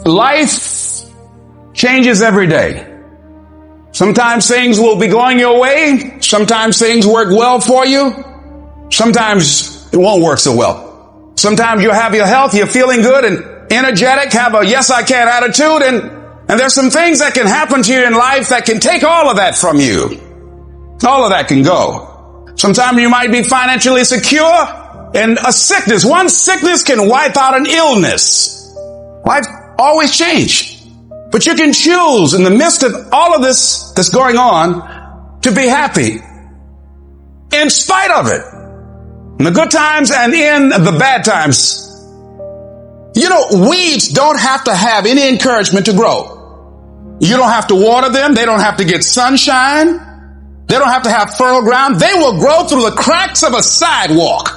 Life changes every day. Sometimes things will be going your way. Sometimes things work well for you. Sometimes it won't work so well. Sometimes you'll have your health, you're feeling good and energetic, have a yes I can attitude, and there's some things that can happen to you in life that can take all of that from you. All of that can go. Sometimes you might be financially secure, and a sickness, one sickness can wipe out an illness. Life always change. But you can choose in the midst of all of this that's going on to be happy in spite of it. In the good times and in the bad times. You know, weeds don't have to have any encouragement to grow. You don't have to water them. They don't have to get sunshine. They don't have to have fertile ground. They will grow through the cracks of a sidewalk.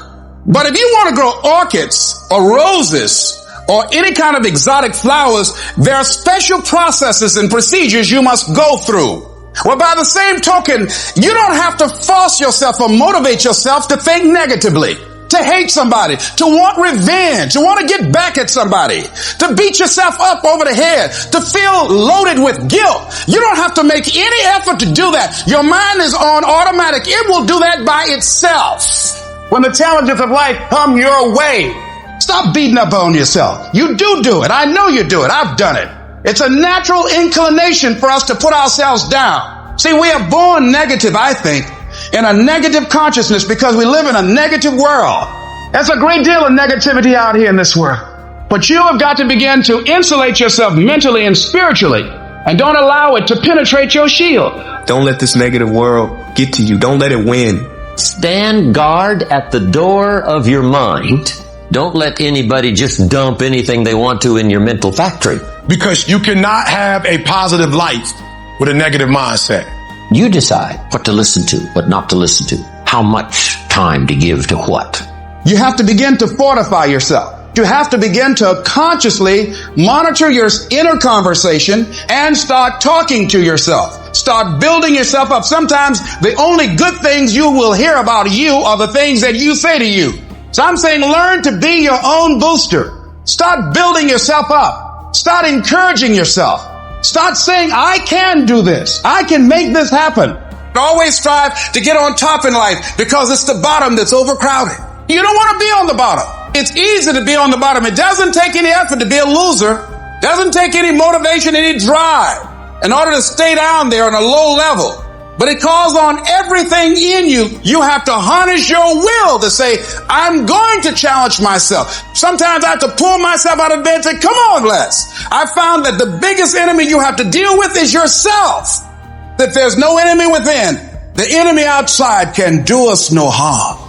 But if you want to grow orchids or roses or any kind of exotic flowers, there are special processes and procedures you must go through. Well, by the same token, you don't have to force yourself or motivate yourself to think negatively, to hate somebody, to want revenge, to want to get back at somebody, to beat yourself up over the head, to feel loaded with guilt. You don't have to make any effort to do that. Your mind is on automatic. It will do that by itself. When the challenges of life come your way, stop beating up on yourself. You do it. I know you do it. I've done it. It's a natural inclination for us to put ourselves down. See, we are born negative, I think, in a negative consciousness because we live in a negative world. There's a great deal of negativity out here in this world. But you have got to begin to insulate yourself mentally and spiritually, and don't allow it to penetrate your shield. Don't let this negative world get to you. Don't let it win. Stand guard at the door of your mind. Don't let anybody just dump anything they want to in your mental factory. Because you cannot have a positive life with a negative mindset. You decide what to listen to, what not to listen to, how much time to give to what. You have to begin to fortify yourself. You have to begin to consciously monitor your inner conversation and start talking to yourself. Start building yourself up. Sometimes the only good things you will hear about you are the things that you say to you. So I'm saying learn to be your own booster. Start building yourself up. Start encouraging yourself. Start saying, I can do this. I can make this happen. Always strive to get on top in life because it's the bottom that's overcrowded. You don't want to be on the bottom. It's easy to be on the bottom. It doesn't take any effort to be a loser. It doesn't take any motivation, any drive in order to stay down there on a low level. But it calls on everything in you. You have to harness your will to say, I'm going to challenge myself. Sometimes I have to pull myself out of bed and say, come on, Les. I found that the biggest enemy you have to deal with is yourself. That there's no enemy within. The enemy outside can do us no harm.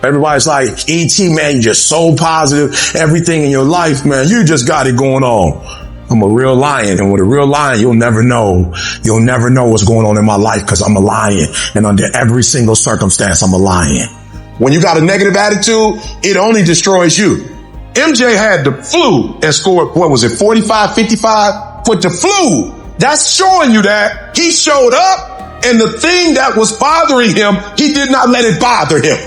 Everybody's like, E.T., man, you're just so positive. Everything in your life, man, you just got it going on. I'm a real lion, and with a real lion, you'll never know what's going on in my life because I'm a lion, and under every single circumstance, I'm a lion. When you got a negative attitude, it only destroys you. MJ had the flu and scored, 45, 55 with the flu. That's showing you that he showed up, and the thing that was bothering him, he did not let it bother him.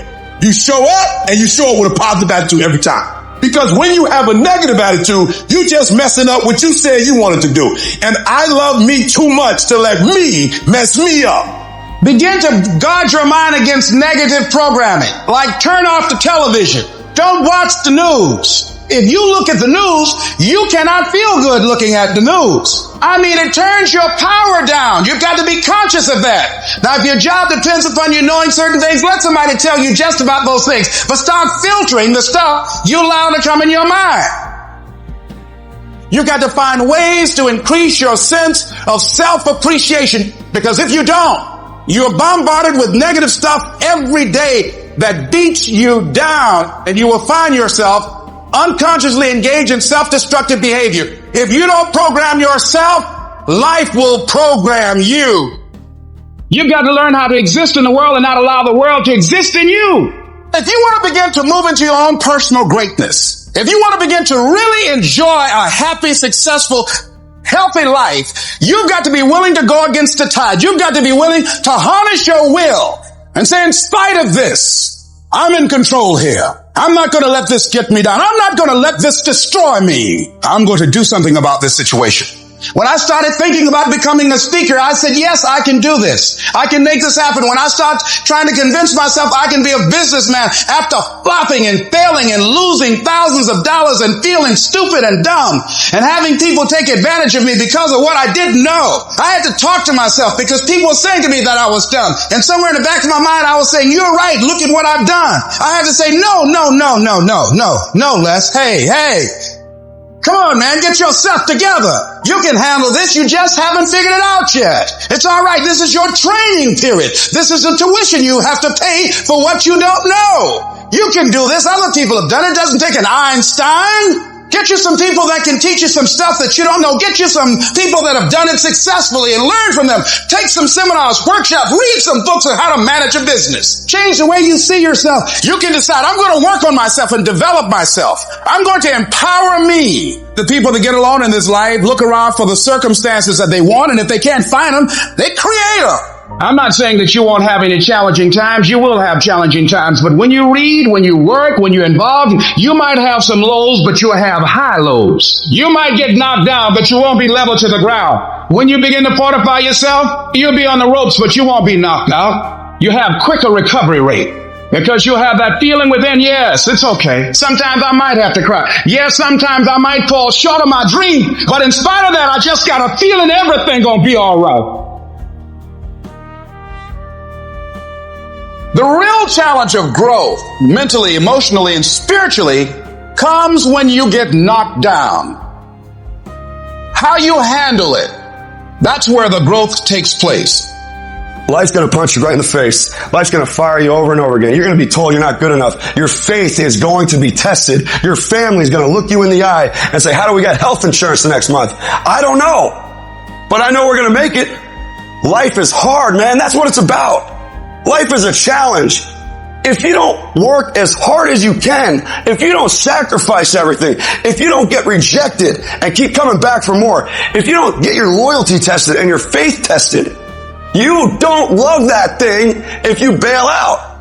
You show up, and you show up with a positive attitude every time. Because when you have a negative attitude, you just messing up what you said you wanted to do. And I love me too much to let me mess me up. Begin to guard your mind against negative programming. Like turn off the television. Don't watch the news. If you look at the news, you cannot feel good looking at the news. I mean, it turns your power down. You've got to be conscious of that. Now, if your job depends upon you knowing certain things, let somebody tell you just about those things. But start filtering the stuff you allow to come in your mind. You've got to find ways to increase your sense of self-appreciation. Because if you don't, you're bombarded with negative stuff every day that beats you down, and you will find yourself unconsciously engaged in self-destructive behavior. If you don't program yourself, life will program you. You've got to learn how to exist in the world and not allow the world to exist in you. If you want to begin to move into your own personal greatness, if you want to begin to really enjoy a happy, successful, healthy life, you've got to be willing to go against the tide. You've got to be willing to harness your will and say, in spite of this, I'm in control here. I'm not going to let this get me down. I'm not going to let this destroy me. I'm going to do something about this situation. When I started thinking about becoming a speaker, I said, yes, I can do this. I can make this happen. When I start trying to convince myself I can be a businessman after flopping and failing and losing thousands of dollars and feeling stupid and dumb and having people take advantage of me because of what I didn't know, I had to talk to myself because people were saying to me that I was dumb. And somewhere in the back of my mind, I was saying, you're right. Look at what I've done. I had to say, no, Les. Hey. Come on, man, get yourself together. You can handle this. You just haven't figured it out yet. It's all right. This is your training period. This is the tuition you have to pay for what you don't know. You can do this. Other people have done it. It doesn't take an Einstein. Get you some people that can teach you some stuff that you don't know. Get you some people that have done it successfully and learn from them. Take some seminars, workshops, read some books on how to manage a business. Change the way you see yourself. You can decide, I'm going to work on myself and develop myself. I'm going to empower me. The people that get along in this life look around for the circumstances that they want, and if they can't find them, they create them. I'm not saying that you won't have any challenging times. You will have challenging times. But when you read, when you work, when you're involved, you might have some lows, but you'll have high lows. You might get knocked down, but you won't be level to the ground. When you begin to fortify yourself, you'll be on the ropes, but you won't be knocked out. You have quicker recovery rate. Because you'll have that feeling within, yes, it's okay. Sometimes I might have to cry. Yes, sometimes I might fall short of my dream. But in spite of that, I just got a feeling everything gonna be all right. The real challenge of growth, mentally, emotionally, and spiritually, comes when you get knocked down. How you handle it, that's where the growth takes place. Life's going to punch you right in the face. Life's going to fire you over and over again. You're going to be told you're not good enough. Your faith is going to be tested. Your family's going to look you in the eye and say, how do we get health insurance the next month? I don't know, but I know we're going to make it. Life is hard, man. That's what it's about. Life is a challenge. If you don't work as hard as you can, if you don't sacrifice everything, if you don't get rejected and keep coming back for more, if you don't get your loyalty tested and your faith tested, you don't love that thing if you bail out.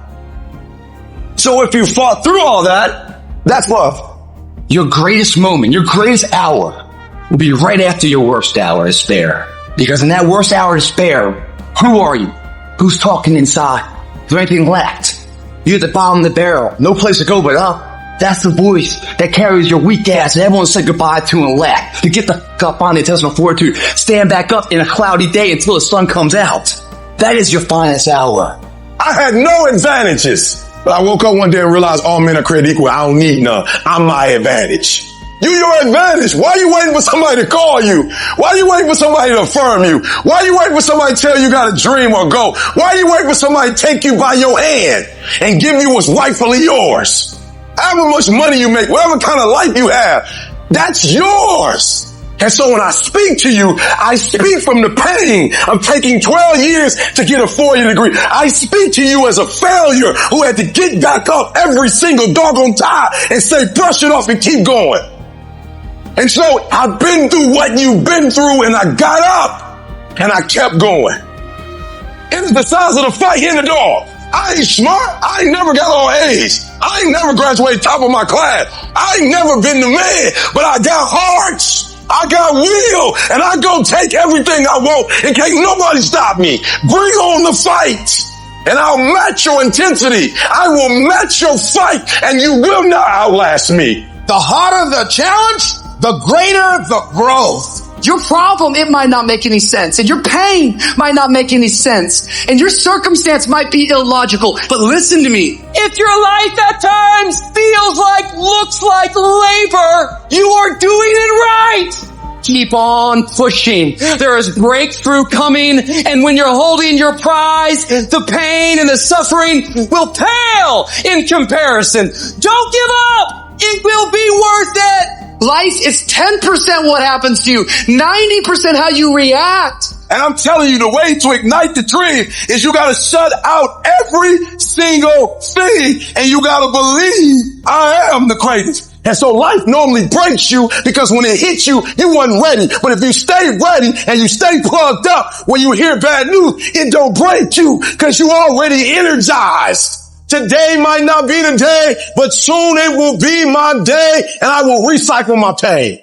So if you fought through all that, that's love. Your greatest moment, your greatest hour will be right after your worst hour of despair. Because in that worst hour of despair, who are you? Who's talking inside? Is there anything left? You're at the bottom of the barrel. No place to go but up. That's the voice that carries your weak ass and everyone said goodbye to and left. To get the f*** up on the intestinal fortitude. Stand back up in a cloudy day until the sun comes out. That is your finest hour. I had no advantages. But I woke up one day and realized all men are created equal. I don't need none. I'm my advantage. You your advantage. Why are you waiting for somebody to call you? Why are you waiting for somebody to affirm you? Why are you waiting for somebody to tell you got a dream or goal? Why are you waiting for somebody to take you by your hand and give you what's rightfully yours? However much money you make, whatever kind of life you have, that's yours. And so when I speak to you, I speak from the pain of taking 12 years to get a 4-year degree. I speak to you as a failure who had to get back up every single doggone time and say, brush it off and keep going. And so I've been through what you've been through, and I got up and I kept going. It's the size of the fight in the door. I ain't smart. I ain't never got all A's. I ain't never graduated top of my class. I ain't never been the man, but I got hearts. I got will, and I go take everything I want and can't nobody stop me. Bring on the fight, and I'll match your intensity. I will match your fight, and you will not outlast me. The harder the challenge, the greater the growth. Your problem, it might not make any sense, and your pain might not make any sense, and your circumstance might be illogical, but listen to me. If your life at times feels like, looks like labor, you are doing it right. Keep on pushing. There is breakthrough coming, and when you're holding your prize, the pain and the suffering will pale in comparison. Don't give up. It will be worth it. Life is 10% what happens to you, 90% how you react. And I'm telling you, the way to ignite the dream is you gotta shut out every single thing, and you gotta believe I am the greatest. And so life normally breaks you because when it hits you, you wasn't ready. But if you stay ready and you stay plugged up when you hear bad news, it don't break you because you already energized. Today might not be the day, but soon it will be my day, and I will recycle my pain.